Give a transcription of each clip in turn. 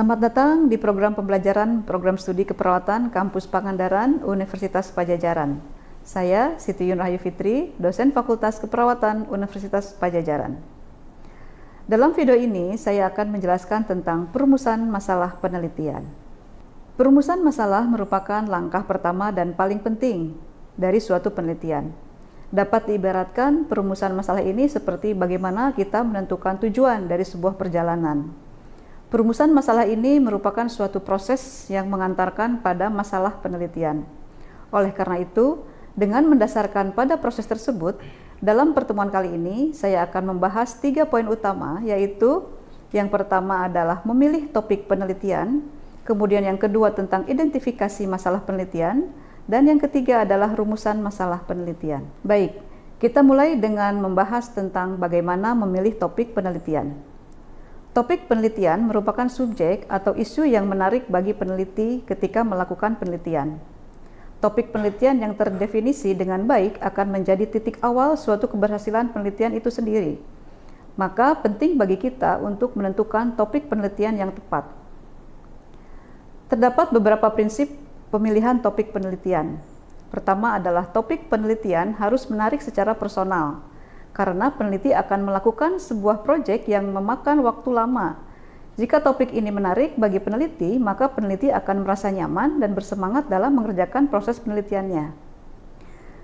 Selamat datang di program pembelajaran program studi keperawatan Kampus Pangandaran Universitas Padjadjaran. Saya Siti Yun Rahayu Fitri, dosen Fakultas Keperawatan Universitas Padjadjaran. Dalam video ini saya akan menjelaskan tentang perumusan masalah penelitian. Perumusan masalah merupakan langkah pertama dan paling penting dari suatu penelitian. Dapat diibaratkan perumusan masalah ini seperti bagaimana kita menentukan tujuan dari sebuah perjalanan. Perumusan masalah ini merupakan suatu proses yang mengantarkan pada masalah penelitian. Oleh karena itu, dengan mendasarkan pada proses tersebut, dalam pertemuan kali ini saya akan membahas 3 poin utama, yaitu yang pertama adalah memilih topik penelitian, kemudian yang kedua tentang identifikasi masalah penelitian, dan yang ketiga adalah rumusan masalah penelitian. Baik, kita mulai dengan membahas tentang bagaimana memilih topik penelitian. Topik penelitian merupakan subjek atau isu yang menarik bagi peneliti ketika melakukan penelitian. Topik penelitian yang terdefinisi dengan baik akan menjadi titik awal suatu keberhasilan penelitian itu sendiri. Maka penting bagi kita untuk menentukan topik penelitian yang tepat. Terdapat beberapa prinsip pemilihan topik penelitian. Pertama adalah topik penelitian harus menarik secara personal. Karena peneliti akan melakukan sebuah proyek yang memakan waktu lama. Jika topik ini menarik bagi peneliti, maka peneliti akan merasa nyaman dan bersemangat dalam mengerjakan proses penelitiannya.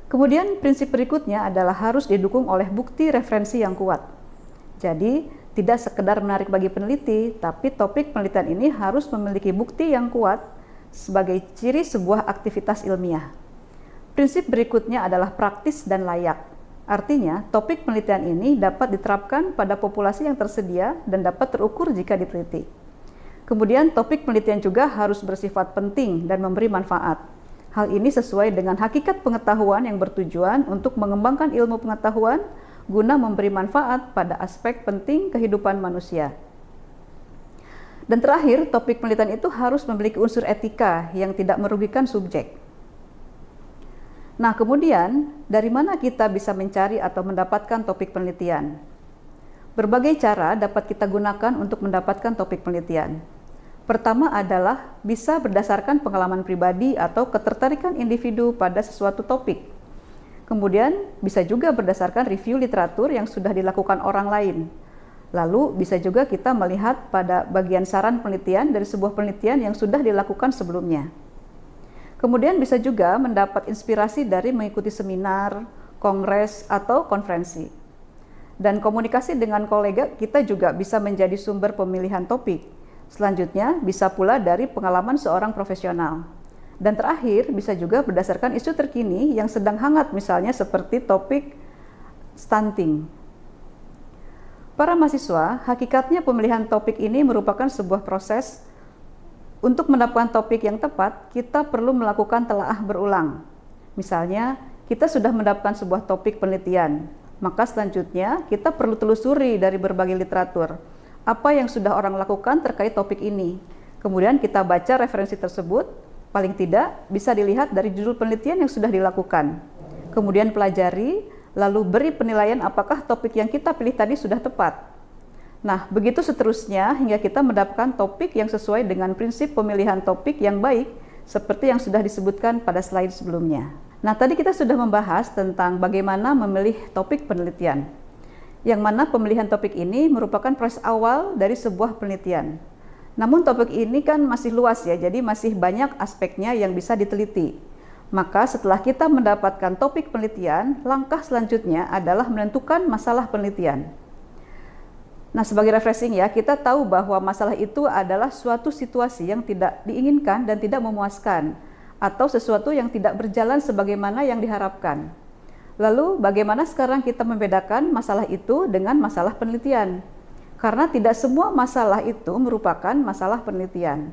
Kemudian prinsip berikutnya adalah harus didukung oleh bukti referensi yang kuat. Jadi, tidak sekedar menarik bagi peneliti, tapi topik penelitian ini harus memiliki bukti yang kuat sebagai ciri sebuah aktivitas ilmiah. Prinsip berikutnya adalah praktis dan layak. Artinya, topik penelitian ini dapat diterapkan pada populasi yang tersedia dan dapat terukur jika diteliti. Kemudian, topik penelitian juga harus bersifat penting dan memberi manfaat. Hal ini sesuai dengan hakikat pengetahuan yang bertujuan untuk mengembangkan ilmu pengetahuan guna memberi manfaat pada aspek penting kehidupan manusia. Dan terakhir, topik penelitian itu harus memiliki unsur etika yang tidak merugikan subjek. Nah, kemudian dari mana kita bisa mencari atau mendapatkan topik penelitian? Berbagai cara dapat kita gunakan untuk mendapatkan topik penelitian. Pertama adalah bisa berdasarkan pengalaman pribadi atau ketertarikan individu pada sesuatu topik. Kemudian bisa juga berdasarkan review literatur yang sudah dilakukan orang lain. Lalu bisa juga kita melihat pada bagian saran penelitian dari sebuah penelitian yang sudah dilakukan sebelumnya. Kemudian bisa juga mendapat inspirasi dari mengikuti seminar, kongres, atau konferensi. Dan komunikasi dengan kolega kita juga bisa menjadi sumber pemilihan topik. Selanjutnya bisa pula dari pengalaman seorang profesional. Dan terakhir bisa juga berdasarkan isu terkini yang sedang hangat, misalnya seperti topik stunting. Para mahasiswa, hakikatnya pemilihan topik ini merupakan sebuah proses. Untuk mendapatkan topik yang tepat, kita perlu melakukan telaah berulang. Misalnya, kita sudah mendapatkan sebuah topik penelitian, maka selanjutnya kita perlu telusuri dari berbagai literatur apa yang sudah orang lakukan terkait topik ini. Kemudian kita baca referensi tersebut, paling tidak bisa dilihat dari judul penelitian yang sudah dilakukan. Kemudian pelajari, lalu beri penilaian apakah topik yang kita pilih tadi sudah tepat. Nah, begitu seterusnya hingga kita mendapatkan topik yang sesuai dengan prinsip pemilihan topik yang baik seperti yang sudah disebutkan pada slide sebelumnya. Nah, tadi kita sudah membahas tentang bagaimana memilih topik penelitian. Yang mana pemilihan topik ini merupakan proses awal dari sebuah penelitian. Namun topik ini kan masih luas ya, jadi masih banyak aspeknya yang bisa diteliti. Maka setelah kita mendapatkan topik penelitian, langkah selanjutnya adalah menentukan masalah penelitian. Nah, sebagai refreshing ya, kita tahu bahwa masalah itu adalah suatu situasi yang tidak diinginkan dan tidak memuaskan, atau sesuatu yang tidak berjalan sebagaimana yang diharapkan. Lalu, bagaimana sekarang kita membedakan masalah itu dengan masalah penelitian? Karena tidak semua masalah itu merupakan masalah penelitian.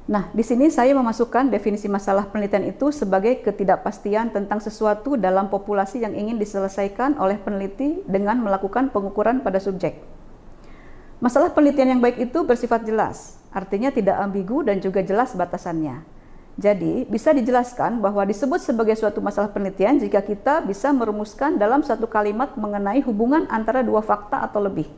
Nah, di sini saya memasukkan definisi masalah penelitian itu sebagai ketidakpastian tentang sesuatu dalam populasi yang ingin diselesaikan oleh peneliti dengan melakukan pengukuran pada subjek. Masalah penelitian yang baik itu bersifat jelas, artinya tidak ambigu dan juga jelas batasannya. Jadi, bisa dijelaskan bahwa disebut sebagai suatu masalah penelitian jika kita bisa merumuskan dalam satu kalimat mengenai hubungan antara dua fakta atau lebih.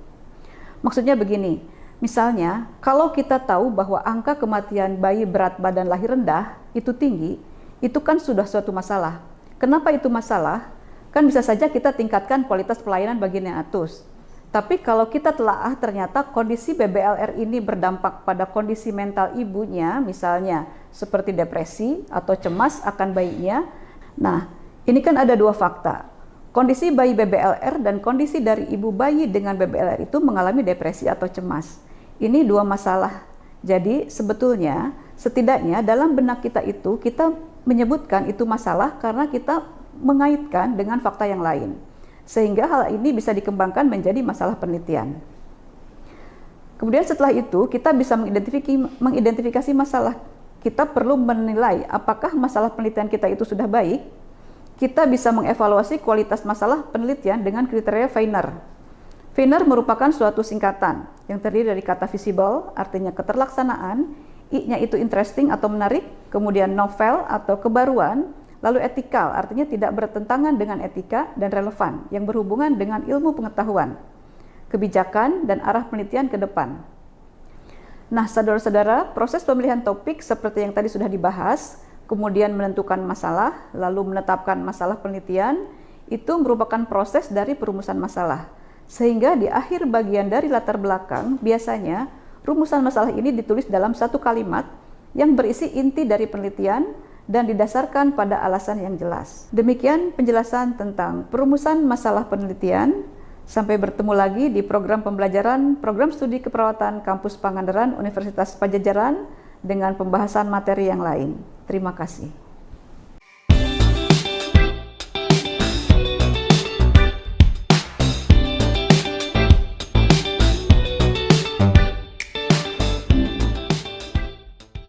Maksudnya begini, Misalnya, kalau kita tahu bahwa angka kematian bayi berat badan lahir rendah itu tinggi, itu kan sudah suatu masalah. Kenapa itu masalah? Kan bisa saja kita tingkatkan kualitas pelayanan bagi neonatus. Tapi kalau kita telaah ternyata kondisi BBLR ini berdampak pada kondisi mental ibunya, misalnya seperti depresi atau cemas akan bayinya. Nah, ini kan ada dua fakta. Kondisi bayi BBLR dan kondisi dari ibu bayi dengan BBLR itu mengalami depresi atau cemas. Ini dua masalah. Jadi sebetulnya setidaknya dalam benak kita itu kita menyebutkan itu masalah karena kita mengaitkan dengan fakta yang lain. Sehingga hal ini bisa dikembangkan menjadi masalah penelitian. Kemudian setelah itu kita bisa mengidentifikasi masalah. Kita perlu menilai apakah masalah penelitian kita itu sudah baik. Kita bisa mengevaluasi kualitas masalah penelitian dengan kriteria Feiner. Feiner merupakan suatu singkatan yang terdiri dari kata visible, artinya keterlaksanaan, I-nya itu interesting atau menarik, kemudian novel atau kebaruan, lalu ethical, artinya tidak bertentangan dengan etika, dan relevan, yang berhubungan dengan ilmu pengetahuan, kebijakan, dan arah penelitian ke depan. Nah, saudara-saudara, proses pemilihan topik seperti yang tadi sudah dibahas, kemudian menentukan masalah, lalu menetapkan masalah penelitian, itu merupakan proses dari perumusan masalah. Sehingga di akhir bagian dari latar belakang, biasanya rumusan masalah ini ditulis dalam satu kalimat yang berisi inti dari penelitian dan didasarkan pada alasan yang jelas. Demikian penjelasan tentang perumusan masalah penelitian. Sampai bertemu lagi di program pembelajaran Program Studi Keperawatan Kampus Pangandaran Universitas Padjadjaran dengan pembahasan materi yang lain. Terima kasih.